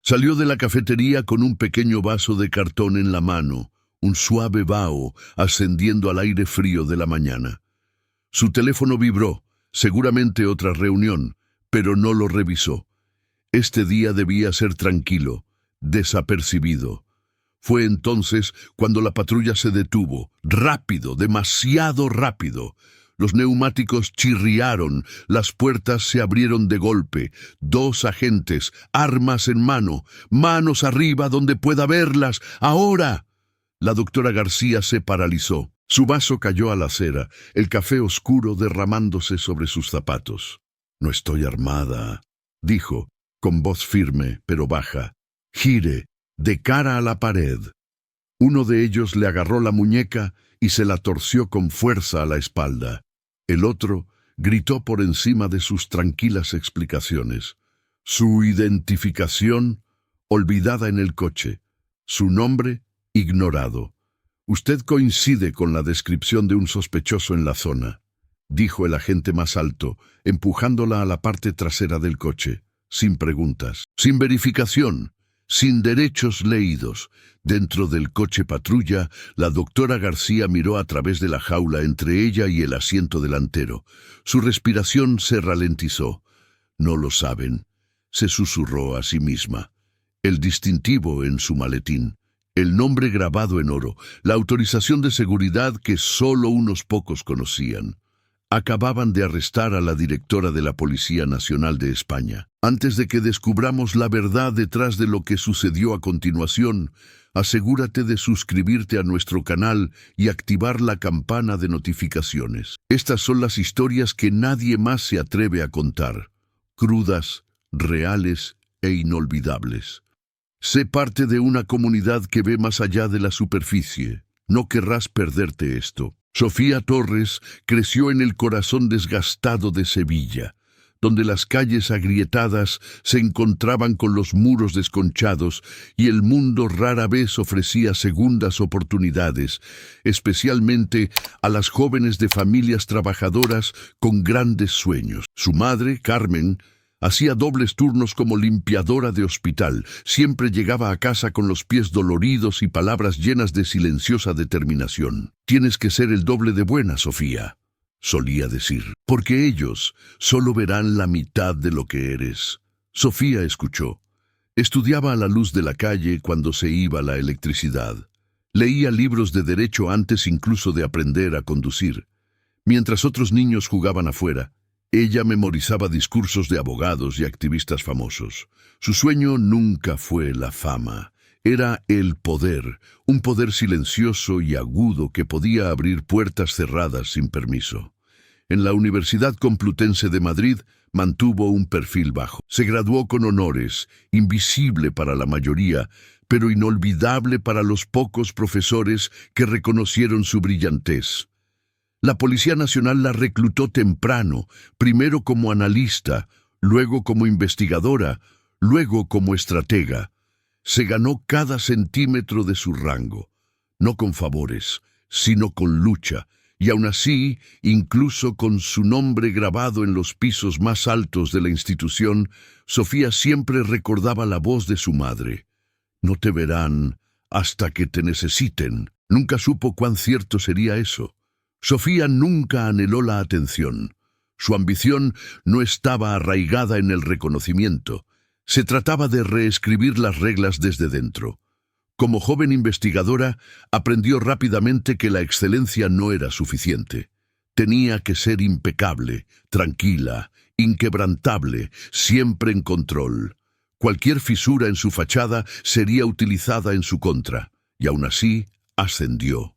Salió de la cafetería con un pequeño vaso de cartón en la mano, un suave vaho ascendiendo al aire frío de la mañana. Su teléfono vibró, seguramente otra reunión, pero no lo revisó. Este día debía ser tranquilo, desapercibido. Fue entonces cuando la patrulla se detuvo, rápido, demasiado rápido. Los neumáticos chirriaron, las puertas se abrieron de golpe. 2 agentes, armas en mano, manos arriba donde pueda verlas. ¡Ahora! La doctora García se paralizó. Su vaso cayó a la acera, el café oscuro derramándose sobre sus zapatos. «No estoy armada», dijo, con voz firme pero baja. «Gire, de cara a la pared». Uno de ellos le agarró la muñeca y se la torció con fuerza a la espalda. El otro gritó por encima de sus tranquilas explicaciones. Su identificación olvidada en el coche. Su nombre ignorado. «Usted coincide con la descripción de un sospechoso en la zona», dijo el agente más alto, empujándola a la parte trasera del coche, sin preguntas, sin verificación, sin derechos leídos. Dentro del coche patrulla, la doctora García miró a través de la jaula entre ella y el asiento delantero. Su respiración se ralentizó. «No lo saben», se susurró a sí misma. El distintivo en su maletín, el nombre grabado en oro, la autorización de seguridad que solo unos pocos conocían. Acababan de arrestar a la directora de la Policía Nacional de España. Antes de que descubramos la verdad detrás de lo que sucedió a continuación, asegúrate de suscribirte a nuestro canal y activar la campana de notificaciones. Estas son las historias que nadie más se atreve a contar. Crudas, reales e inolvidables. Sé parte de una comunidad que ve más allá de la superficie. No querrás perderte esto. Sofía Torres creció en el corazón desgastado de Sevilla, donde las calles agrietadas se encontraban con los muros desconchados y el mundo rara vez ofrecía segundas oportunidades, especialmente a las jóvenes de familias trabajadoras con grandes sueños. Su madre, Carmen, hacía dobles turnos como limpiadora de hospital. Siempre llegaba a casa con los pies doloridos y palabras llenas de silenciosa determinación. «Tienes que ser el doble de buena, Sofía», solía decir, «porque ellos solo verán la mitad de lo que eres». Sofía escuchó. Estudiaba a la luz de la calle cuando se iba la electricidad. Leía libros de derecho antes incluso de aprender a conducir. Mientras otros niños jugaban afuera, ella memorizaba discursos de abogados y activistas famosos. Su sueño nunca fue la fama. Era el poder, un poder silencioso y agudo que podía abrir puertas cerradas sin permiso. En la Universidad Complutense de Madrid mantuvo un perfil bajo. Se graduó con honores, invisible para la mayoría, pero inolvidable para los pocos profesores que reconocieron su brillantez. La Policía Nacional la reclutó temprano, primero como analista, luego como investigadora, luego como estratega. Se ganó cada centímetro de su rango, no con favores, sino con lucha, y aún así, incluso con su nombre grabado en los pisos más altos de la institución, Sofía siempre recordaba la voz de su madre. «No te verán hasta que te necesiten». Nunca supo cuán cierto sería eso. Sofía nunca anheló la atención. Su ambición no estaba arraigada en el reconocimiento. Se trataba de reescribir las reglas desde dentro. Como joven investigadora, aprendió rápidamente que la excelencia no era suficiente. Tenía que ser impecable, tranquila, inquebrantable, siempre en control. Cualquier fisura en su fachada sería utilizada en su contra, y aún así ascendió.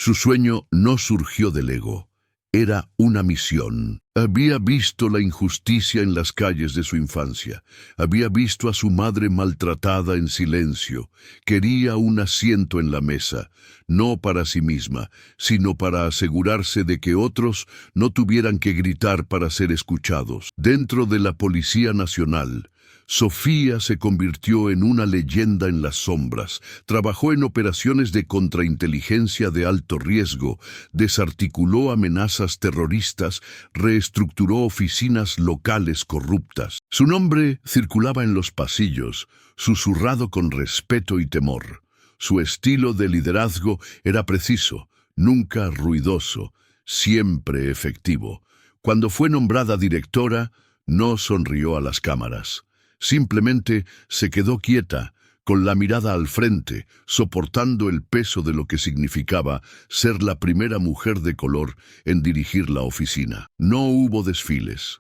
Su sueño no surgió del ego, era una misión. Había visto la injusticia en las calles de su infancia, había visto a su madre maltratada en silencio, quería un asiento en la mesa, no para sí misma, sino para asegurarse de que otros no tuvieran que gritar para ser escuchados. Dentro de la Policía Nacional, Sofía se convirtió en una leyenda en las sombras. Trabajó en operaciones de contrainteligencia de alto riesgo, desarticuló amenazas terroristas, reestructuró oficinas locales corruptas. Su nombre circulaba en los pasillos, susurrado con respeto y temor. Su estilo de liderazgo era preciso, nunca ruidoso, siempre efectivo. Cuando fue nombrada directora, no sonrió a las cámaras. Simplemente se quedó quieta, con la mirada al frente, soportando el peso de lo que significaba ser la primera mujer de color en dirigir la oficina. No hubo desfiles.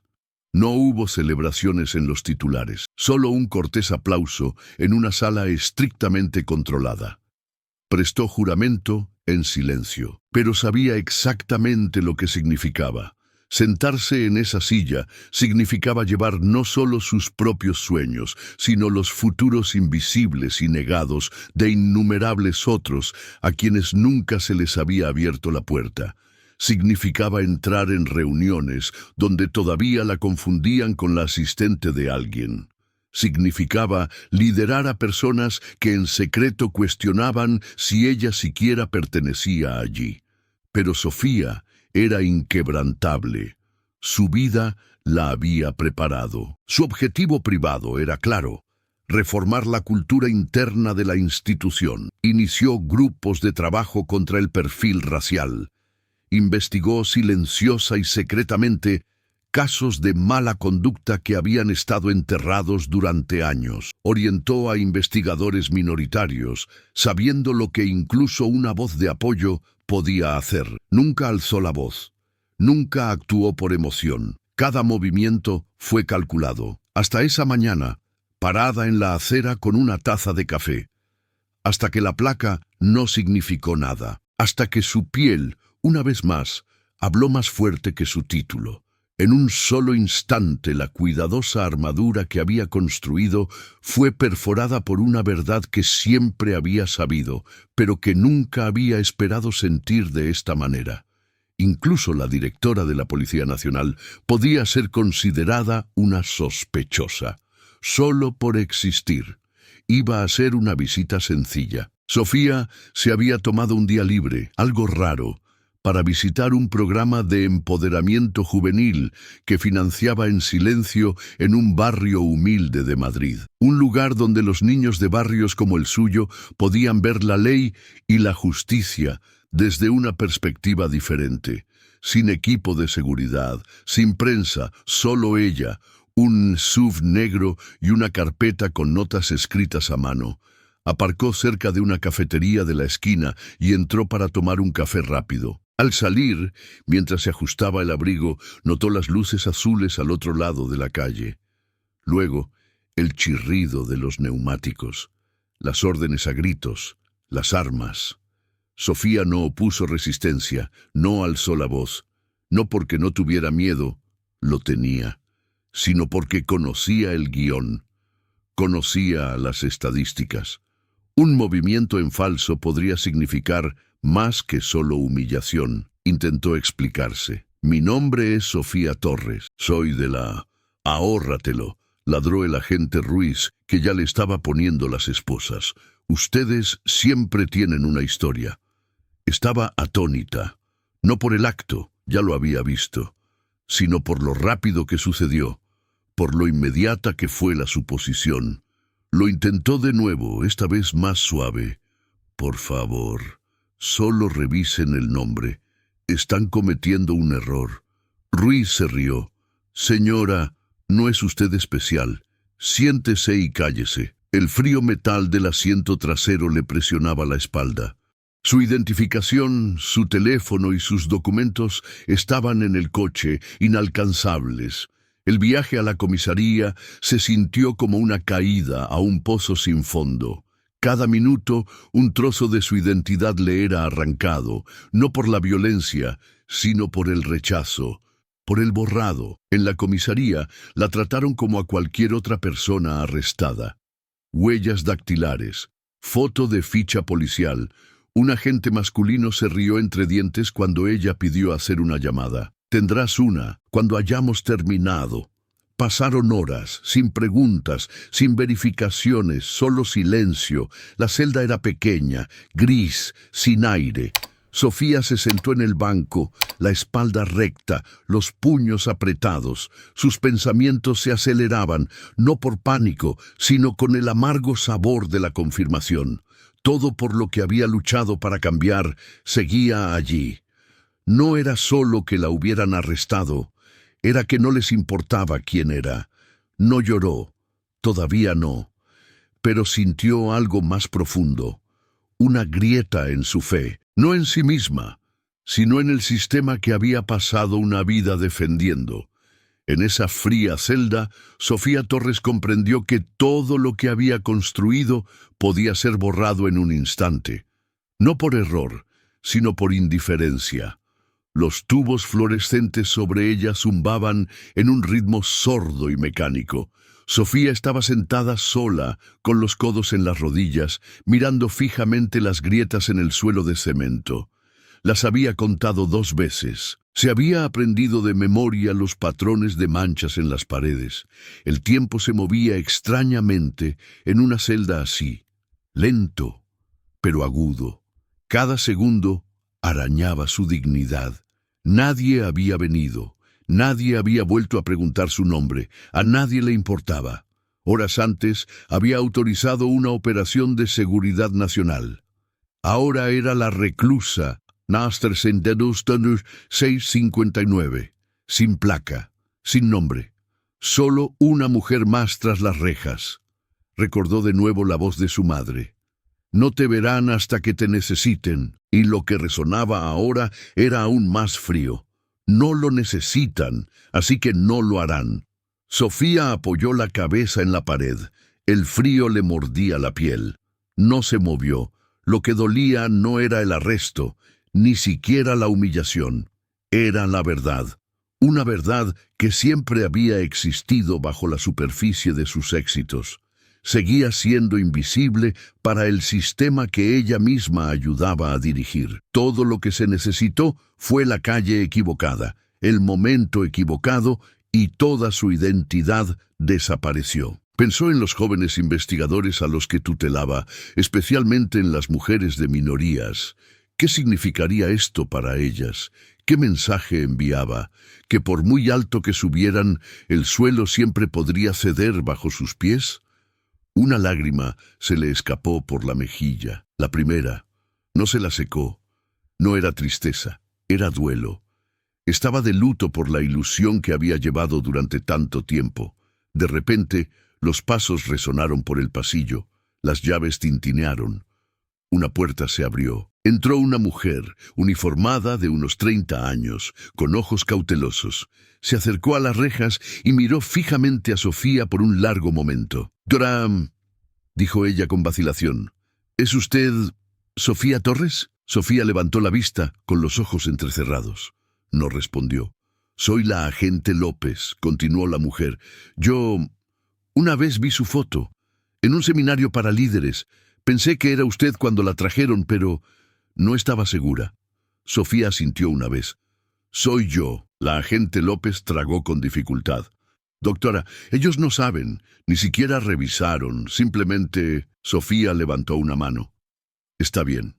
No hubo celebraciones en los titulares, solo un cortés aplauso en una sala estrictamente controlada. Prestó juramento en silencio, pero sabía exactamente lo que significaba. Sentarse en esa silla significaba llevar no solo sus propios sueños, sino los futuros invisibles y negados de innumerables otros a quienes nunca se les había abierto la puerta. Significaba entrar en reuniones donde todavía la confundían con la asistente de alguien. Significaba liderar a personas que en secreto cuestionaban si ella siquiera pertenecía allí. Pero Sofía era inquebrantable. Su vida la había preparado. Su objetivo privado era claro: reformar la cultura interna de la institución. Inició grupos de trabajo contra el perfil racial. Investigó silenciosa y secretamente casos de mala conducta que habían estado enterrados durante años. Orientó a investigadores minoritarios, sabiendo lo que incluso una voz de apoyo podía hacer. Nunca alzó la voz. Nunca actuó por emoción. Cada movimiento fue calculado. Hasta esa mañana, parada en la acera con una taza de café. Hasta que la placa no significó nada. Hasta que su piel, una vez más, habló más fuerte que su título. En un solo instante la cuidadosa armadura que había construido fue perforada por una verdad que siempre había sabido, pero que nunca había esperado sentir de esta manera. Incluso la directora de la Policía Nacional podía ser considerada una sospechosa. Solo por existir. Iba a ser una visita sencilla. Sofía se había tomado un día libre, algo raro, para visitar un programa de empoderamiento juvenil que financiaba en silencio en un barrio humilde de Madrid. Un lugar donde los niños de barrios como el suyo podían ver la ley y la justicia desde una perspectiva diferente. Sin equipo de seguridad, sin prensa, solo ella, un SUV negro y una carpeta con notas escritas a mano. Aparcó cerca de una cafetería de la esquina y entró para tomar un café rápido. Al salir, mientras se ajustaba el abrigo, notó las luces azules al otro lado de la calle. Luego, el chirrido de los neumáticos, las órdenes a gritos, las armas. Sofía no opuso resistencia, no alzó la voz, no porque no tuviera miedo, lo tenía, sino porque conocía el guión, conocía las estadísticas. Un movimiento en falso podría significar más que solo humillación. Intentó explicarse. Mi nombre es Sofía Torres. Soy de la... Ahórratelo, ladró el agente Ruiz, que ya le estaba poniendo las esposas. Ustedes siempre tienen una historia. Estaba atónita. No por el acto, ya lo había visto, sino por lo rápido que sucedió, por lo inmediata que fue la suposición. Lo intentó de nuevo, esta vez más suave. Por favor, solo revisen el nombre. Están cometiendo un error. Ruiz se rió. Señora, no es usted especial. Siéntese y cállese. El frío metal del asiento trasero le presionaba la espalda. Su identificación, su teléfono y sus documentos estaban en el coche, inalcanzables. El viaje a la comisaría se sintió como una caída a un pozo sin fondo. Cada minuto, un trozo de su identidad le era arrancado, no por la violencia, sino por el rechazo, por el borrado. En la comisaría la trataron como a cualquier otra persona arrestada. Huellas dactilares, foto de ficha policial. Un agente masculino se rió entre dientes cuando ella pidió hacer una llamada. Tendrás una, cuando hayamos terminado. Pasaron horas, sin preguntas, sin verificaciones, solo silencio. La celda era pequeña, gris, sin aire. Sofía se sentó en el banco, la espalda recta, los puños apretados. Sus pensamientos se aceleraban, no por pánico, sino con el amargo sabor de la confirmación. Todo por lo que había luchado para cambiar seguía allí. No era solo que la hubieran arrestado, era que no les importaba quién era. No lloró, todavía no, pero sintió algo más profundo, una grieta en su fe, no en sí misma, sino en el sistema que había pasado una vida defendiendo. En esa fría celda, Sofía Torres comprendió que todo lo que había construido podía ser borrado en un instante, no por error, sino por indiferencia. Los tubos fluorescentes sobre ella zumbaban en un ritmo sordo y mecánico. Sofía estaba sentada sola, con los codos en las rodillas, mirando fijamente las grietas en el suelo de cemento. Las había contado 2 veces. Se había aprendido de memoria los patrones de manchas en las paredes. El tiempo se movía extrañamente en una celda así, lento, pero agudo. Cada segundo arañaba su dignidad. Nadie había venido, nadie había vuelto a preguntar su nombre, a nadie le importaba. Horas antes había autorizado una operación de seguridad nacional. Ahora era la reclusa Naster 659, sin placa, sin nombre. Solo una mujer más tras las rejas. Recordó de nuevo la voz de su madre. No te verán hasta que te necesiten, y lo que resonaba ahora era aún más frío. No lo necesitan, así que no lo harán. Sofía apoyó la cabeza en la pared. El frío le mordía la piel. No se movió. Lo que dolía no era el arresto, ni siquiera la humillación. Era la verdad. Una verdad que siempre había existido bajo la superficie de sus éxitos. Seguía siendo invisible para el sistema que ella misma ayudaba a dirigir. Todo lo que se necesitó fue la calle equivocada, el momento equivocado, y toda su identidad desapareció. Pensó en los jóvenes investigadores a los que tutelaba, especialmente en las mujeres de minorías. ¿Qué significaría esto para ellas? ¿Qué mensaje enviaba? ¿Que por muy alto que subieran, el suelo siempre podría ceder bajo sus pies? Una lágrima se le escapó por la mejilla, la primera. No se la secó. No era tristeza, era duelo. Estaba de luto por la ilusión que había llevado durante tanto tiempo. De repente, los pasos resonaron por el pasillo, las llaves tintinearon. Una puerta se abrió. Entró una mujer, uniformada de unos 30 años, con ojos cautelosos. Se acercó a las rejas y miró fijamente a Sofía por un largo momento. «Dora», dijo ella con vacilación. «¿Es usted Sofía Torres?» Sofía levantó la vista, con los ojos entrecerrados. No respondió. «Soy la agente López», continuó la mujer. «Yo una vez vi su foto, en un seminario para líderes. Pensé que era usted cuando la trajeron, pero no estaba segura». Sofía asintió una vez. «Soy yo». La agente López tragó con dificultad. «Doctora, ellos no saben, ni siquiera revisaron, simplemente...» Sofía levantó una mano. «Está bien».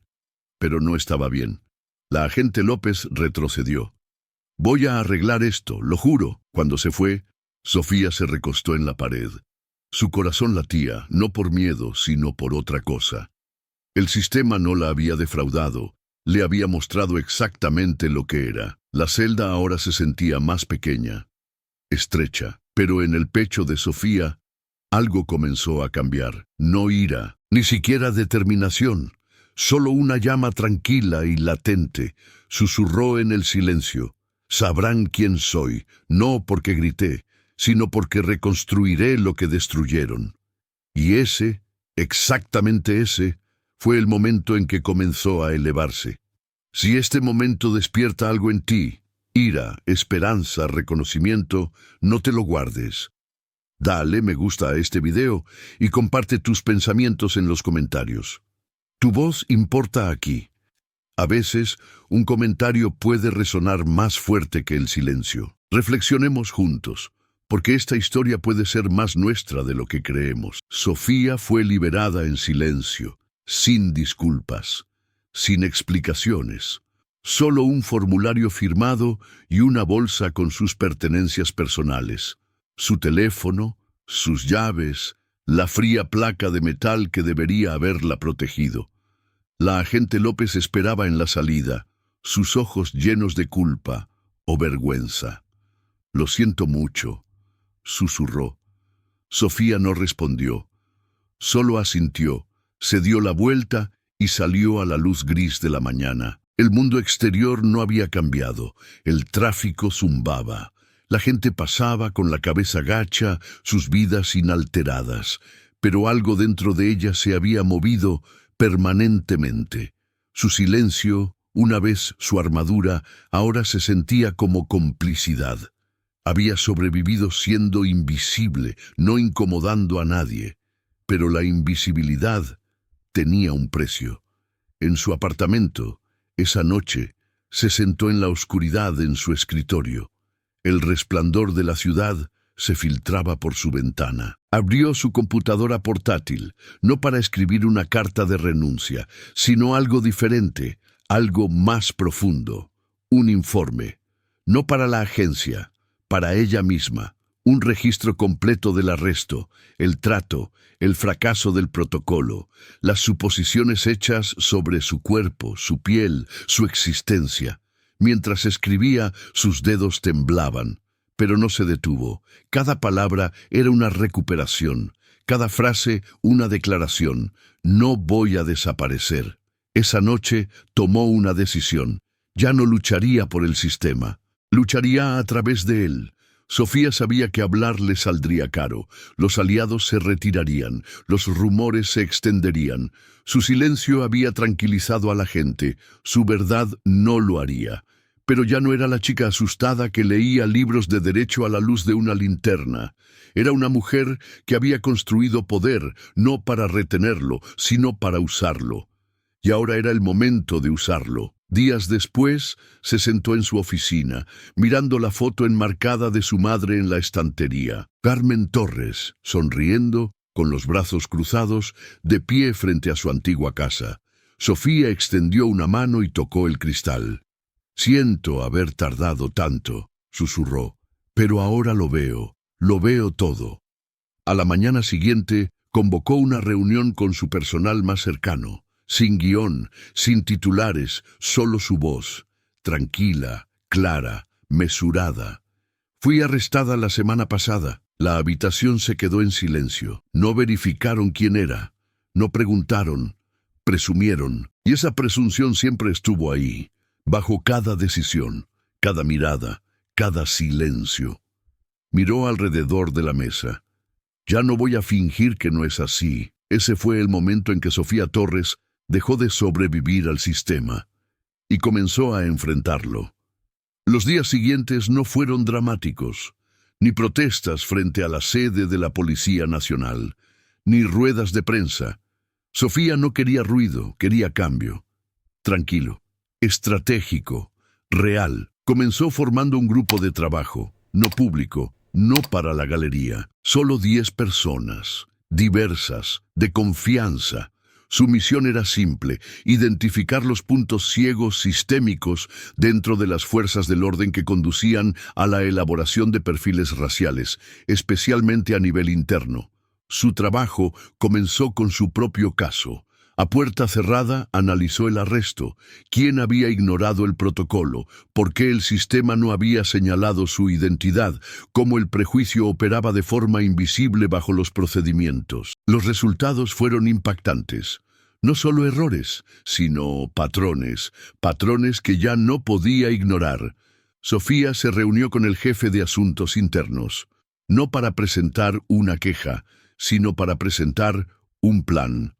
Pero no estaba bien. La agente López retrocedió. «Voy a arreglar esto, lo juro». Cuando se fue, Sofía se recostó en la pared. Su corazón latía, no por miedo, sino por otra cosa. El sistema no la había defraudado, le había mostrado exactamente lo que era. La celda ahora se sentía más pequeña, estrecha, pero en el pecho de Sofía algo comenzó a cambiar. No ira, ni siquiera determinación, solo una llama tranquila y latente. Susurró en el silencio: «Sabrán quién soy, no porque grité, sino porque reconstruiré lo que destruyeron». Y ese, exactamente ese, fue el momento en que comenzó a elevarse. Si este momento despierta algo en ti, ira, esperanza, reconocimiento, no te lo guardes. Dale me gusta a este video y comparte tus pensamientos en los comentarios. Tu voz importa aquí. A veces, un comentario puede resonar más fuerte que el silencio. Reflexionemos juntos. porque esta historia puede ser más nuestra de lo que creemos. Sofía fue liberada en silencio, sin disculpas, sin explicaciones. Solo un formulario firmado y una bolsa con sus pertenencias personales. Su teléfono, sus llaves, la fría placa de metal que debería haberla protegido. La agente López esperaba en la salida, sus ojos llenos de culpa o vergüenza. «Lo siento mucho», susurró. Sofía no respondió. Solo asintió, se dio la vuelta y salió a la luz gris de la mañana. El mundo exterior no había cambiado. El tráfico zumbaba. La gente pasaba con la cabeza gacha, sus vidas inalteradas. Pero algo dentro de ella se había movido permanentemente. Su silencio, una vez su armadura, ahora se sentía como complicidad. Había sobrevivido siendo invisible, no incomodando a nadie. Pero la invisibilidad tenía un precio. En su apartamento, esa noche, se sentó en la oscuridad en su escritorio. El resplandor de la ciudad se filtraba por su ventana. Abrió su computadora portátil, no para escribir una carta de renuncia, sino algo diferente, algo más profundo. Un informe, no para la agencia, para ella misma. Un registro completo del arresto, el trato, el fracaso del protocolo, las suposiciones hechas sobre su cuerpo, su piel, su existencia. Mientras escribía, sus dedos temblaban, pero no se detuvo. Cada palabra era una recuperación, cada frase una declaración. No voy a desaparecer. Esa noche tomó una decisión. Ya no lucharía por el sistema, lucharía a través de él. Sofía sabía que hablar le saldría caro. Los aliados se retirarían, los rumores se extenderían. Su silencio había tranquilizado a la gente, su verdad no lo haría. Pero ya no era la chica asustada que leía libros de derecho a la luz de una linterna. Era una mujer que había construido poder, no para retenerlo, sino para usarlo. Y ahora era el momento de usarlo. Días después, se sentó en su oficina, mirando la foto enmarcada de su madre en la estantería. Carmen Torres, sonriendo, con los brazos cruzados, de pie frente a su antigua casa. Sofía extendió una mano y tocó el cristal. «Siento haber tardado tanto», susurró, «pero ahora lo veo todo». A la mañana siguiente, convocó una reunión con su personal más cercano. Sin guión, sin titulares, solo su voz, tranquila, clara, mesurada. «Fui arrestada la semana pasada». La habitación se quedó en silencio. No verificaron quién era. No preguntaron. Presumieron. Y esa presunción siempre estuvo ahí, bajo cada decisión, cada mirada, cada silencio. Miró alrededor de la mesa. «Ya no voy a fingir que no es así». Ese fue el momento en que Sofía Torres dejó de sobrevivir al sistema y comenzó a enfrentarlo. Los días siguientes no fueron dramáticos, ni protestas frente a la sede de la Policía Nacional, ni ruedas de prensa. Sofía no quería ruido, quería cambio. Tranquilo, estratégico, real. Comenzó formando un grupo de trabajo, no público, no para la galería. Solo 10 personas, diversas, de confianza. Su misión era simple: identificar los puntos ciegos sistémicos dentro de las fuerzas del orden que conducían a la elaboración de perfiles raciales, especialmente a nivel interno. Su trabajo comenzó con su propio caso. A puerta cerrada analizó el arresto, quién había ignorado el protocolo, por qué el sistema no había señalado su identidad, cómo el prejuicio operaba de forma invisible bajo los procedimientos. Los resultados fueron impactantes. No solo errores, sino patrones que ya no podía ignorar. Sofía se reunió con el jefe de asuntos internos, no para presentar una queja, sino para presentar un plan.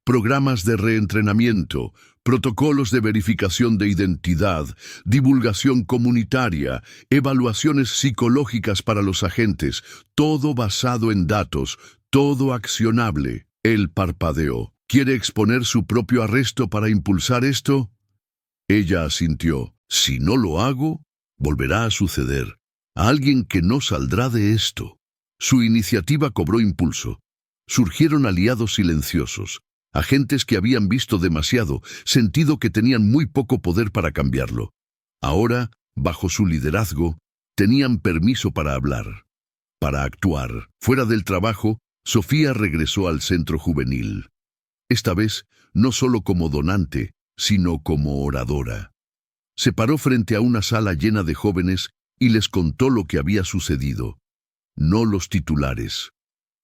Programas de reentrenamiento, protocolos de verificación de identidad, divulgación comunitaria, evaluaciones psicológicas para los agentes, todo basado en datos, todo accionable. Él parpadeó. ¿Quiere exponer su propio arresto para impulsar esto? Ella asintió. Si no lo hago, volverá a suceder. a alguien que no saldrá de esto. Su iniciativa cobró impulso. Surgieron aliados silenciosos, agentes que habían visto demasiado, sentido que tenían muy poco poder para cambiarlo. Ahora, bajo su liderazgo, tenían permiso para hablar, para actuar. Fuera del trabajo, Sofía regresó al centro juvenil. Esta vez, no solo como donante, sino como oradora. Se paró frente a una sala llena de jóvenes y les contó lo que había sucedido. No los titulares,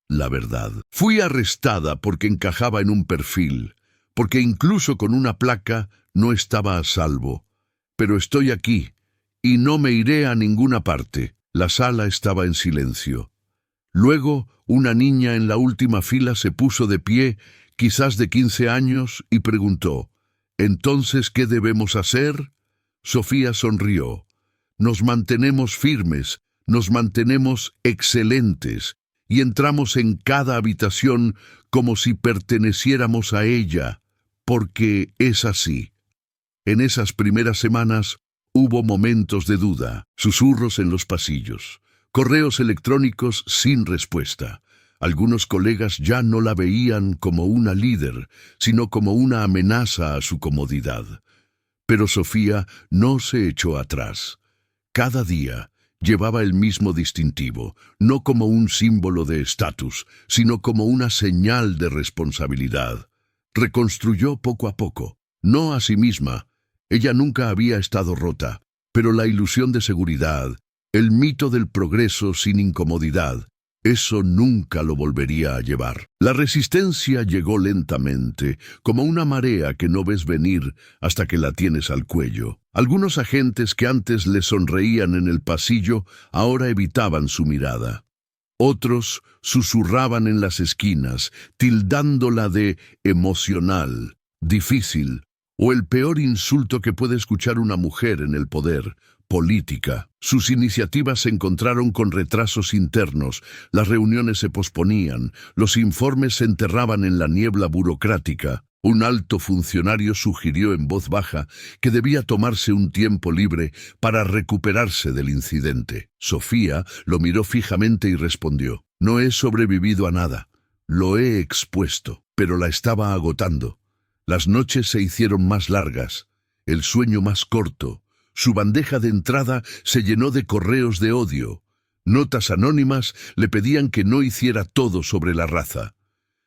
la verdad. Fui arrestada porque encajaba en un perfil, porque incluso con una placa no estaba a salvo. Pero estoy aquí, y no me iré a ninguna parte. La sala estaba en silencio. Luego, una niña en la última fila se puso de pie, quizás de 15 años, y preguntó, «¿Entonces qué debemos hacer?» Sofía sonrió. «Nos mantenemos firmes, nos mantenemos excelentes, y entramos en cada habitación como si perteneciéramos a ella, porque es así». En esas primeras semanas hubo momentos de duda, susurros en los pasillos, correos electrónicos sin respuesta. Algunos colegas ya no la veían como una líder, sino como una amenaza a su comodidad. Pero Sofía no se echó atrás. Cada día llevaba el mismo distintivo, no como un símbolo de estatus, sino como una señal de responsabilidad. Reconstruyó poco a poco, no a sí misma. Ella nunca había estado rota, pero la ilusión de seguridad, el mito del progreso sin incomodidad, eso nunca lo volvería a llevar. La resistencia llegó lentamente, como una marea que no ves venir hasta que la tienes al cuello. Algunos agentes que antes le sonreían en el pasillo ahora evitaban su mirada. Otros susurraban en las esquinas, tildándola de emocional, difícil, o el peor insulto que puede escuchar una mujer en el poder, política. Sus iniciativas se encontraron con retrasos internos, las reuniones se posponían, los informes se enterraban en la niebla burocrática. Un alto funcionario sugirió en voz baja que debía tomarse un tiempo libre para recuperarse del incidente. Sofía lo miró fijamente y respondió, «No he sobrevivido a nada, lo he expuesto», pero la estaba agotando. Las noches se hicieron más largas, el sueño más corto. Su bandeja de entrada se llenó de correos de odio. Notas anónimas le pedían que no hiciera todo sobre la raza.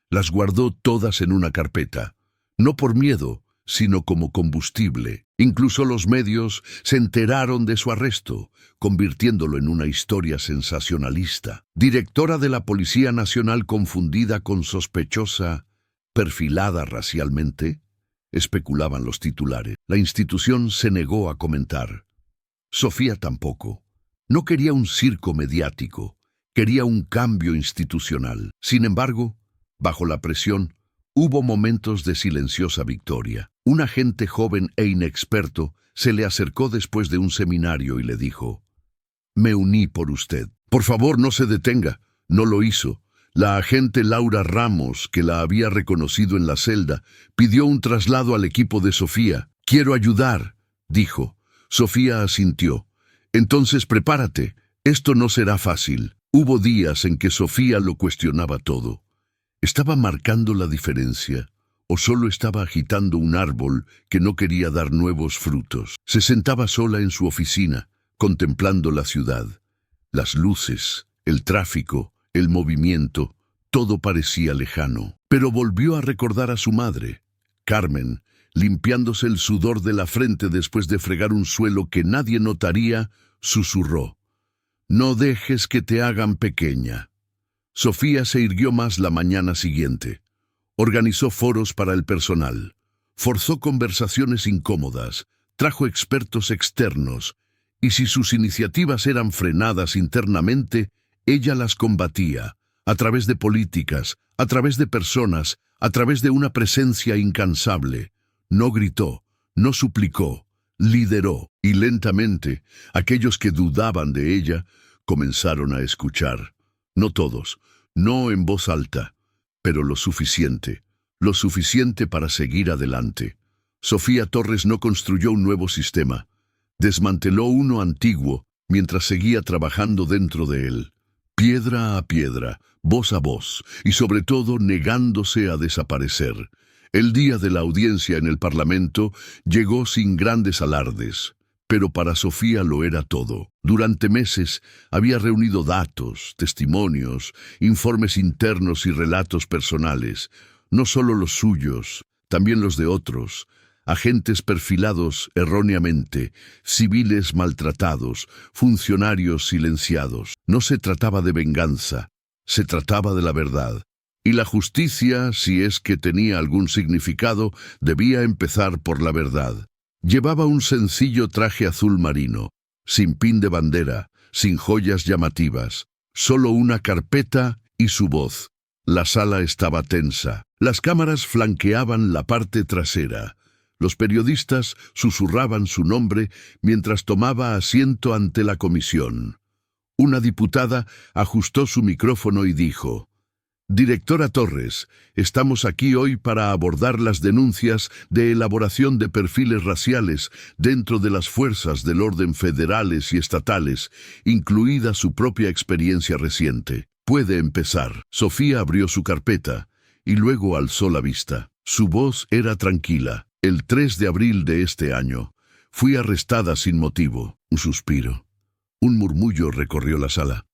Las guardó todas en una carpeta, no por miedo, sino como combustible. Incluso los medios se enteraron de su arresto, convirtiéndolo en una historia sensacionalista. Directora de la Policía Nacional confundida con sospechosa, perfilada racialmente, especulaban los titulares. La institución se negó a comentar. Sofía tampoco. No quería un circo mediático, quería un cambio institucional. Sin embargo, bajo la presión, hubo momentos de silenciosa victoria. Un agente joven e inexperto se le acercó después de un seminario y le dijo, «Me uní por usted. Por favor, no se detenga». No lo hizo. La agente Laura Ramos, que la había reconocido en la celda, pidió un traslado al equipo de Sofía. «Quiero ayudar», dijo. Sofía asintió. «Entonces prepárate, esto no será fácil». Hubo días en que Sofía lo cuestionaba todo. ¿Estaba marcando la diferencia o solo estaba agitando un árbol que no quería dar nuevos frutos? Se sentaba sola en su oficina, contemplando la ciudad. Las luces, el tráfico, el movimiento, todo parecía lejano. Pero volvió a recordar a su madre, Carmen, limpiándose el sudor de la frente después de fregar un suelo que nadie notaría, susurró, «No dejes que te hagan pequeña». Sofía se irguió más la mañana siguiente. Organizó foros para el personal, forzó conversaciones incómodas, trajo expertos externos, y si sus iniciativas eran frenadas internamente, ella las combatía, a través de políticas, a través de personas, a través de una presencia incansable. No gritó, no suplicó, lideró, y lentamente, aquellos que dudaban de ella comenzaron a escuchar. No todos, no en voz alta, pero lo suficiente para seguir adelante. Sofía Torres no construyó un nuevo sistema, desmanteló uno antiguo mientras seguía trabajando dentro de él, piedra a piedra, voz a voz, y sobre todo negándose a desaparecer. El día de la audiencia en el Parlamento llegó sin grandes alardes, pero para Sofía lo era todo. Durante meses había reunido datos, testimonios, informes internos y relatos personales, no solo los suyos, también los de otros, agentes perfilados erróneamente, civiles maltratados, funcionarios silenciados. No se trataba de venganza, se trataba de la verdad. Y la justicia, si es que tenía algún significado, debía empezar por la verdad. Llevaba un sencillo traje azul marino, sin pin de bandera, sin joyas llamativas, solo una carpeta y su voz. La sala estaba tensa. Las cámaras flanqueaban la parte trasera. Los periodistas susurraban su nombre mientras tomaba asiento ante la comisión. Una diputada ajustó su micrófono y dijo: «Directora Torres, estamos aquí hoy para abordar las denuncias de elaboración de perfiles raciales dentro de las fuerzas del orden federales y estatales, incluida su propia experiencia reciente. Puede empezar». Sofía abrió su carpeta y luego alzó la vista. Su voz era tranquila. «El 3 de abril de este año, fui arrestada sin motivo». Un suspiro. Un murmullo recorrió la sala.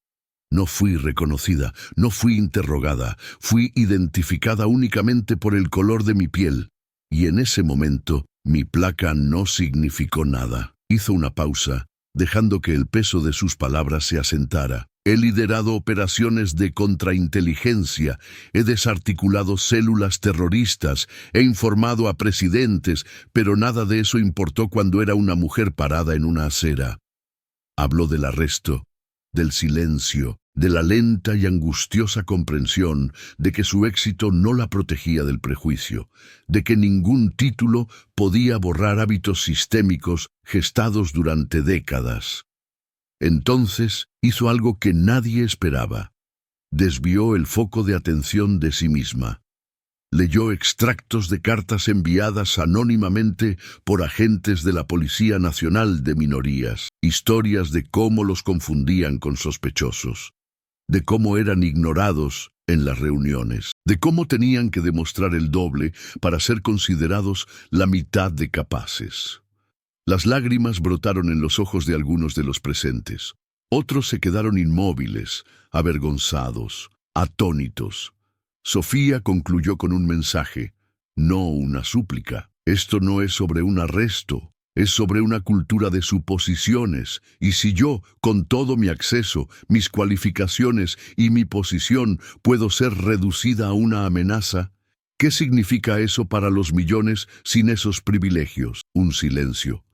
«No fui reconocida, no fui interrogada, fui identificada únicamente por el color de mi piel. Y en ese momento, mi placa no significó nada». Hizo una pausa, dejando que el peso de sus palabras se asentara. «He liderado operaciones de contrainteligencia, he desarticulado células terroristas, he informado a presidentes, pero nada de eso importó cuando era una mujer parada en una acera». Habló del arresto, del silencio, de la lenta y angustiosa comprensión de que su éxito no la protegía del prejuicio, de que ningún título podía borrar hábitos sistémicos gestados durante décadas. Entonces hizo algo que nadie esperaba. Desvió el foco de atención de sí misma. Leyó extractos de cartas enviadas anónimamente por agentes de la Policía Nacional de Minorías, historias de cómo los confundían con sospechosos, de cómo eran ignorados en las reuniones, de cómo tenían que demostrar el doble para ser considerados la mitad de capaces. Las lágrimas brotaron en los ojos de algunos de los presentes. Otros se quedaron inmóviles, avergonzados, atónitos. Sofía concluyó con un mensaje, no una súplica. Esto no es sobre un arresto, es sobre una cultura de suposiciones, y si yo, con todo mi acceso, mis cualificaciones y mi posición, puedo ser reducida a una amenaza, ¿qué significa eso para los millones sin esos privilegios? Un silencio.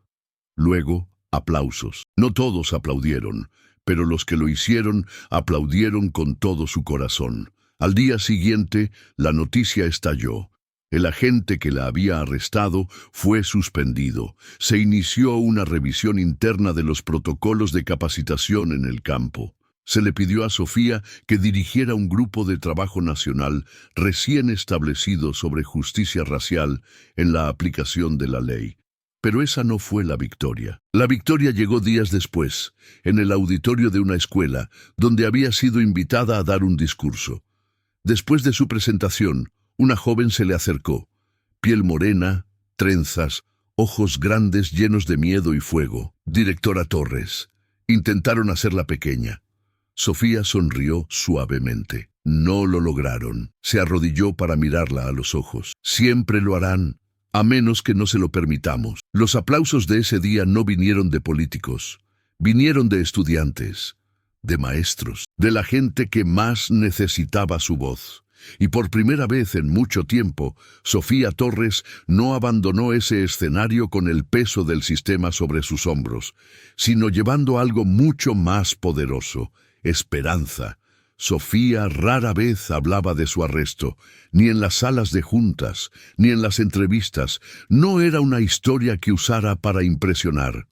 Luego, aplausos. No todos aplaudieron, pero los que lo hicieron aplaudieron con todo su corazón. Al día siguiente, la noticia estalló. El agente que la había arrestado fue suspendido. Se inició una revisión interna de los protocolos de capacitación en el campo. Se le pidió a Sofía que dirigiera un grupo de trabajo nacional recién establecido sobre justicia racial en la aplicación de la ley. Pero esa no fue la victoria. La victoria llegó días después, en el auditorio de una escuela, donde había sido invitada a dar un discurso. Después de su presentación, una joven se le acercó. Piel morena, trenzas, ojos grandes llenos de miedo y fuego. «Directora Torres». Intentaron hacerla pequeña. Sofía sonrió suavemente. No lo lograron. Se arrodilló para mirarla a los ojos. «Siempre lo harán, a menos que no se lo permitamos». Los aplausos de ese día no vinieron de políticos. Vinieron de estudiantes, de maestros, de la gente que más necesitaba su voz. Y por primera vez en mucho tiempo, Sofía Torres no abandonó ese escenario con el peso del sistema sobre sus hombros, sino llevando algo mucho más poderoso: esperanza. Sofía rara vez hablaba de su arresto, ni en las salas de juntas, ni en las entrevistas. No era una historia que usara para impresionar.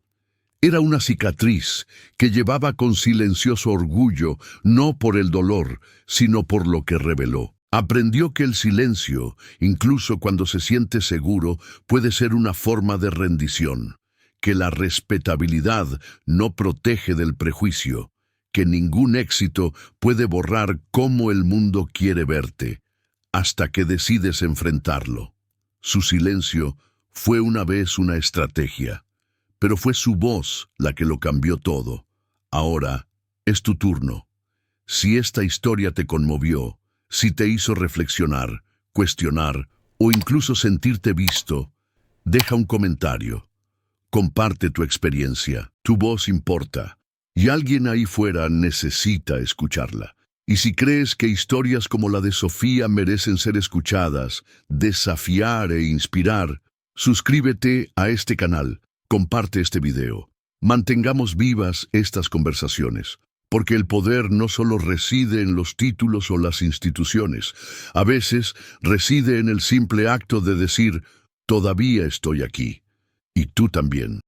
Era una cicatriz que llevaba con silencioso orgullo, no por el dolor, sino por lo que reveló. Aprendió que el silencio, incluso cuando se siente seguro, puede ser una forma de rendición, que la respetabilidad no protege del prejuicio, que ningún éxito puede borrar cómo el mundo quiere verte, hasta que decides enfrentarlo. Su silencio fue una vez una estrategia, pero fue su voz la que lo cambió todo. Ahora es tu turno. Si esta historia te conmovió, si te hizo reflexionar, cuestionar o incluso sentirte visto, deja un comentario. Comparte tu experiencia. Tu voz importa. Y alguien ahí fuera necesita escucharla. Y si crees que historias como la de Sofía merecen ser escuchadas, desafiar e inspirar, suscríbete a este canal, comparte este video. Mantengamos vivas estas conversaciones, porque el poder no solo reside en los títulos o las instituciones, a veces reside en el simple acto de decir, todavía estoy aquí. Y tú también.